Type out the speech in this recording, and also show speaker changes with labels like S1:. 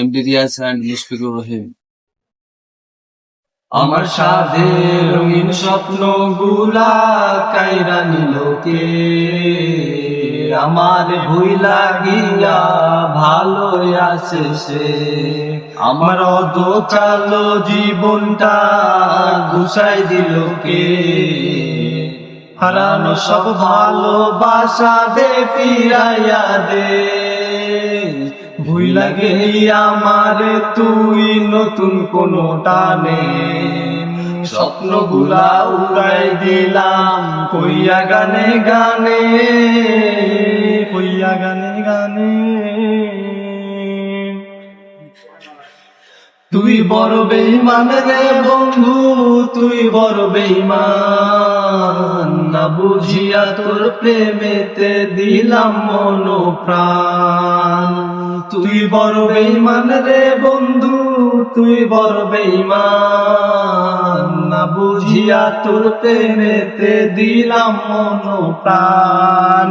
S1: MD Riaz and Mushfiqur Rahim.
S2: আমার সাধে রঙিন স্বপ্ন গুলা কাইরা নিল কে, আমার ভুইলা গিয়া ভালো আছে সে। আমার অধকালো জীবনটা ঘুষাই দিল কে, হারানো সব ভালোবাসা দে ফিরাইয়া দে। ভুইলা গেলি আমারে তুই নতুন কোনো টানে, স্বপ্নগুলা উড়াই দিলাম কইয়া গানে গানে, কইয়া গানে গানে। তুই বড় বেঈমান রে বন্ধু, তুই বড় বেঈমান, না বুঝিয়া তোর প্রেমেতে দিলাম মন প্রাণ। তুই বড় বেঈমান রে বন্ধু, তুই বড় বেঈমান, না বুঝিয়া তোর প্রেমেতে দিলাম মন প্রাণ।